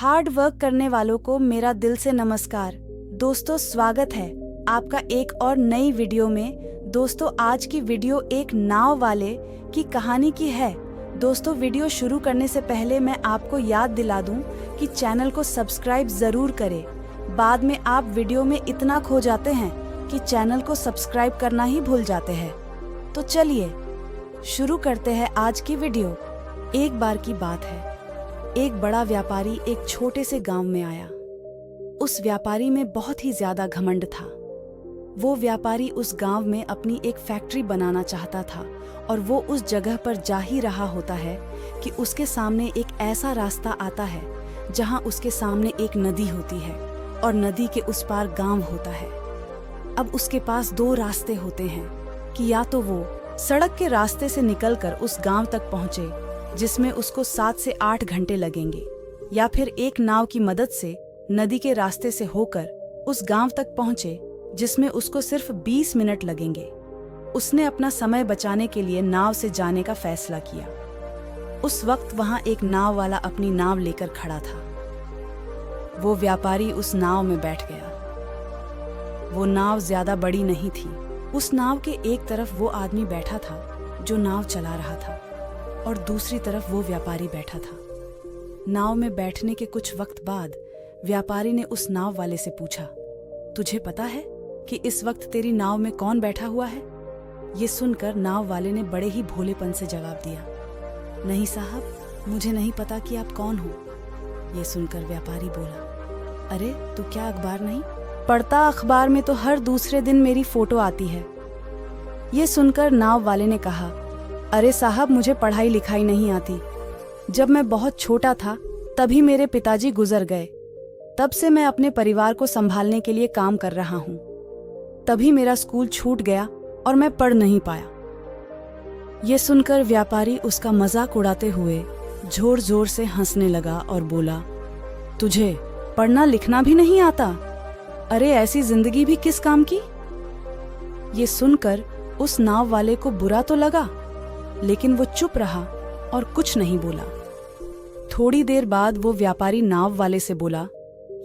Hard work करने वालों को मेरा दिल से नमस्कार। दोस्तों, स्वागत है आपका एक और नई वीडियो में। दोस्तों, आज की वीडियो एक नाव वाले की कहानी की है। दोस्तों, वीडियो शुरू करने से पहले मैं आपको याद दिला दूं कि चैनल को सब्सक्राइब जरूर करें। बाद में आप वीडियो में इतना खो जाते हैं कि चैनल को सब्सक्राइब करना ही भूल जाते हैं। तो चलिए शुरू करते हैं आज की वीडियो। एक बार की बात है, एक बड़ा व्यापारी एक छोटे से गांव में आया। उस व्यापारी में बहुत ही ज्यादा घमंड था। वो व्यापारी उस गांव में अपनी एक फैक्ट्री बनाना चाहता था और वो उस जगह पर जा ही रहा होता है कि उसके सामने एक ऐसा रास्ता आता है जहां उसके सामने एक नदी होती है और नदी के उस पार गांव होता है। अब उसके पास दो रास्ते होते हैं कि या तो वो सड़क के रास्ते से निकलकर उस गांव तक पहुंचे जिसमें उसको 7 से 8 घंटे लगेंगे, या फिर एक नाव की मदद से नदी के रास्ते से होकर उस गांव तक पहुंचे जिसमें उसको सिर्फ 20 मिनट लगेंगे। उसने अपना समय बचाने के लिए नाव से जाने का फैसला किया। उस वक्त वहां एक नाव वाला अपनी नाव लेकर खड़ा था। वो व्यापारी उस नाव में बैठ गया। वो नाव ज्यादा बड़ी नहीं थी। उस नाव के एक तरफ वो आदमी बैठा था जो नाव चला रहा था और दूसरी तरफ वो व्यापारी बैठा था। नाव में बैठने के कुछ वक्त बाद व्यापारी ने उस नाव वाले से पूछा, तुझे पता है कि इस वक्त तेरी नाव में कौन बैठा हुआ है? ये सुनकर नाव वाले ने बड़े ही भोलेपन से जवाब दिया, नहीं साहब, मुझे नहीं पता कि आप कौन हो। ये सुनकर व्यापारी बोला, अरे तू क्या अखबार नहीं पढ़ता? अखबार में तो हर दूसरे दिन मेरी फोटो आती है। ये सुनकर नाव वाले ने कहा, अरे साहब, मुझे पढ़ाई लिखाई नहीं आती। जब मैं बहुत छोटा था तभी मेरे पिताजी गुजर गए। तब से मैं अपने परिवार को संभालने के लिए काम कर रहा हूँ। तभी मेरा स्कूल छूट गया और मैं पढ़ नहीं पाया। ये सुनकर व्यापारी उसका मजाक उड़ाते हुए जोर जोर से हंसने लगा और बोला, तुझे पढ़ना लिखना भी नहीं आता? अरे ऐसी जिंदगी भी किस काम की? ये सुनकर उस नाव वाले को बुरा तो लगा, लेकिन वो चुप रहा और कुछ नहीं बोला। थोड़ी देर बाद वो व्यापारी नाव वाले से बोला,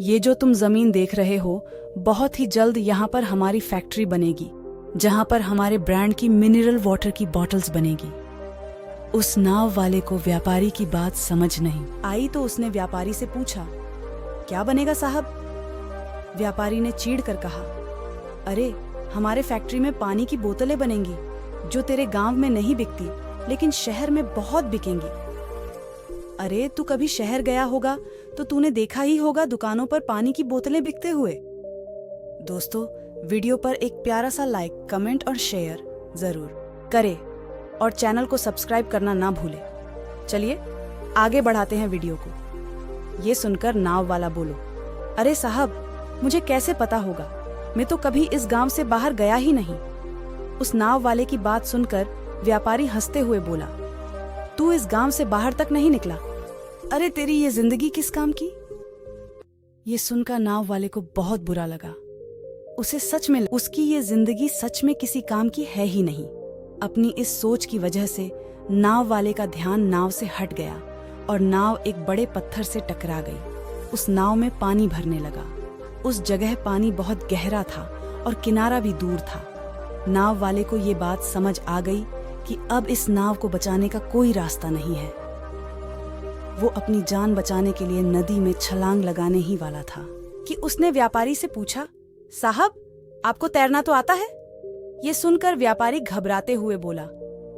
ये जो तुम जमीन देख रहे हो, बहुत ही जल्द यहाँ पर हमारी फैक्ट्री बनेगी जहाँ पर हमारे ब्रांड की मिनरल वाटर की बॉटल्स बनेगी। उस नाव वाले को व्यापारी की बात समझ नहीं आई तो उसने व्यापारी से पूछा, क्या बनेगा साहब? व्यापारी ने चीढ़ कर कहा, अरे हमारे फैक्ट्री में पानी की बोतलें बनेंगी जो तेरे गांव में नहीं बिकती लेकिन शहर में बहुत बिकेंगी। अरे तू कभी शहर गया होगा तो तूने देखा ही होगा दुकानों पर पानी की बोतलें बिकते हुए। दोस्तों, वीडियो पर एक प्यारा सा लाइक, कमेंट और शेयर जरूर करें और चैनल को सब्सक्राइब करना ना भूलें। चलिए आगे बढ़ाते हैं वीडियो को। ये सुनकर नाव वाला बोलो, अरे साहब, मुझे कैसे पता होगा? मैं तो कभी इस गांव से बाहर गया ही नहीं। उस नाव वाले की बात सुनकर व्यापारी हंसते हुए बोला, तू इस गांव से बाहर तक नहीं निकला? अरे तेरी ये जिंदगी किस काम की? ये सुनकर नाव वाले को बहुत बुरा लगा। उसे सच में उसकी ये जिंदगी सच में किसी काम की है ही नहीं। अपनी इस सोच की वजह से नाव वाले का ध्यान नाव से हट गया और नाव एक बड़े पत्थर से टकरा गई। उस नाव में पानी भरने लगा। उस जगह पानी बहुत गहरा था और किनारा भी दूर था। नाव वाले को ये बात समझ आ गई कि अब इस नाव को बचाने का कोई रास्ता नहीं है। वो अपनी जान बचाने के लिए नदी में छलांग लगाने ही वाला था कि उसने व्यापारी से पूछा, साहब, आपको तैरना तो आता है? ये सुनकर व्यापारी घबराते हुए बोला,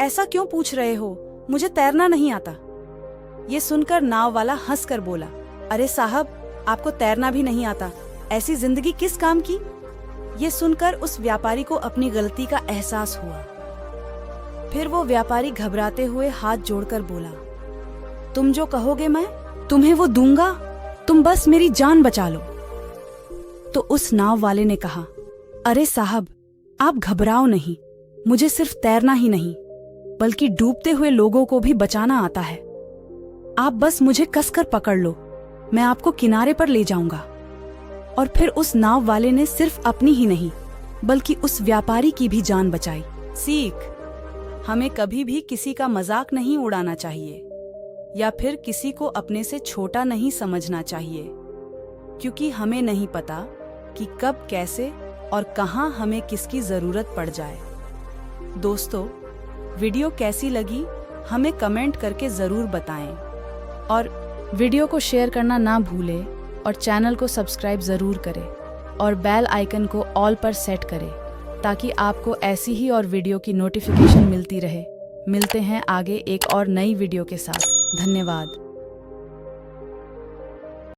ऐसा क्यों पूछ रहे हो? मुझे तैरना नहीं आता। ये सुनकर नाव वाला हंसकर बोला, अरे साहब, आपको तैरना भी नहीं आता, ऐसी जिंदगी किस काम की? ये सुनकर उस व्यापारी को अपनी गलती का एहसास हुआ। फिर वो व्यापारी घबराते हुए हाथ जोड़कर बोला, तुम जो कहोगे मैं तुम्हें वो दूंगा, तुम बस मेरी जान बचा लो। तो उस नाव वाले ने कहा, अरे साहब, आप घबराओ नहीं, मुझे सिर्फ तैरना ही नहीं बल्कि डूबते हुए लोगों को भी बचाना आता है। आप बस मुझे कसकर पकड़ लो, मैं आपको किनारे पर ले जाऊंगा। और फिर उस नाव वाले ने सिर्फ अपनी ही नहीं बल्कि उस व्यापारी की भी जान बचाई। सीख, हमें कभी भी किसी का मजाक नहीं उड़ाना चाहिए। या फिर किसी को अपने से छोटा नहीं समझना चाहिए, क्योंकि हमें नहीं पता कि कब, कैसे और कहां हमें किसकी जरूरत पड़ जाए। दोस्तों, वीडियो कैसी लगी हमें कमेंट करके ज़रूर बताएं और वीडियो को शेयर करना ना भूलें और चैनल को सब्सक्राइब ज़रूर करें और बेल आइकन को ऑल पर सेट करें ताकि आपको ऐसी ही और वीडियो की नोटिफिकेशन मिलती रहे। मिलते हैं आगे एक और नई वीडियो के साथ। धन्यवाद।